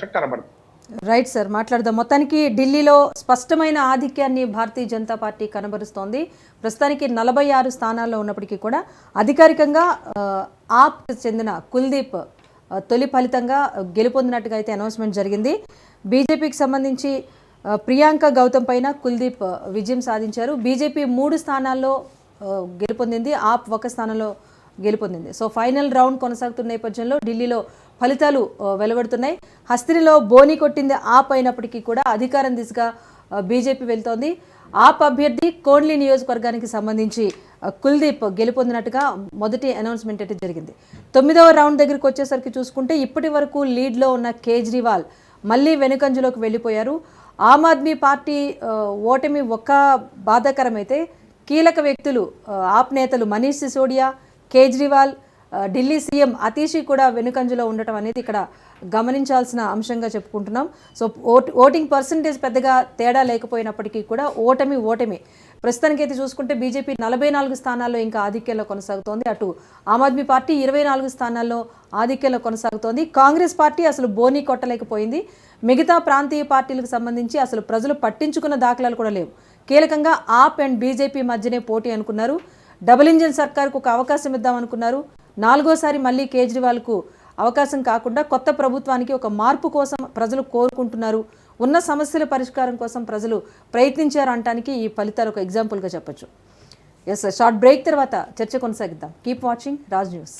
అవకాశం కనబడుతుంది. Right sir, మాట్లాడదాం. మొత్తానికి ఢిల్లీలో స్పష్టమైన ఆధిక్యాన్ని భారతీయ జనతా పార్టీ కనబరుస్తోంది. ప్రస్తుతానికి 46 స్థానాల్లో ఉన్నప్పటికీ కూడా అధికారికంగా ఆప్కి చెందిన కుల్దీప్ తొలి ఫలితంగా గెలుపొందినట్టుగా అయితే అనౌన్స్మెంట్ జరిగింది. బీజేపీకి సంబంధించి ప్రియాంక గౌతమ్ పైన కుల్దీప్ విజయం సాధించారు. బీజేపీ 3 స్థానాల్లో గెలుపొందింది, ఆప్ 1 స్థానంలో గెలుపొందింది. సో ఫైనల్ రౌండ్ కొనసాగుతున్న నేపథ్యంలో ఢిల్లీలో ఫలితాలు వెలువడుతున్నాయి. హస్తినిలో బోని కొట్టింది ఆప్ అయినప్పటికీ కూడా అధికారం దిశగా బీజేపీ వెళ్తోంది. ఆప్ అభ్యర్థి కోన్లీ నియోజకవర్గానికి సంబంధించి కుల్దీప్ గెలుపొందినట్టుగా మొదటి అనౌన్స్మెంట్ అయితే జరిగింది. 9వ రౌండ్ దగ్గరికి వచ్చేసరికి చూసుకుంటే ఇప్పటి వరకు లీడ్లో ఉన్న కేజ్రీవాల్ మళ్ళీ వెనుకంజలోకి వెళ్ళిపోయారు. ఆమ్ ఆద్మీ పార్టీ ఓటమి ఒక్క బాధాకరమైతే కీలక వ్యక్తులు ఆప్ నేతలు మనీష్ సిసోడియా, కేజ్రీవాల్, ఢిల్లీ సీఎం అతీషి కూడా వెనుకంజలో ఉండటం అనేది ఇక్కడ గమనించాల్సిన అంశంగా చెప్పుకుంటున్నాం. సో ఓటింగ్ పర్సంటేజ్ పెద్దగా తేడా లేకపోయినప్పటికీ కూడా ఓటమి ప్రస్తుతానికైతే చూసుకుంటే బీజేపీ 44 స్థానాల్లో ఇంకా ఆధిక్యంలో కొనసాగుతోంది. అటు ఆమ్ ఆద్మీ పార్టీ 24 స్థానాల్లో ఆధిక్యంలో కొనసాగుతోంది. కాంగ్రెస్ పార్టీ అసలు బోనీ కొట్టలేకపోయింది. మిగతా ప్రాంతీయ పార్టీలకు సంబంధించి అసలు ప్రజలు పట్టించుకున్న దాఖలాలు కూడా లేవు. కీలకంగా ఆప్ అండ్ బీజేపీ మధ్యనే పోటీ అనుకున్నారు. డబుల్ ఇంజిన్ సర్కార్కు ఒక అవకాశం ఇద్దామనుకున్నారు. 4వసారి మళ్ళీ కేజ్రీవాల్కు అవకాశం కాకుండా కొత్త ప్రభుత్వానికి ఒక మార్పు కోసం ప్రజలు కోరుకుంటున్నారు. ఉన్న సమస్యల పరిష్కారం కోసం ప్రజలు ప్రయత్నించారు అనడానికి ఈ ఫలితాలు ఒక ఎగ్జాంపుల్గా చెప్పొచ్చు. ఎస్, షార్ట్ బ్రేక్ తర్వాత చర్చ కొనసాగిద్దాం. Keep watching Raj news.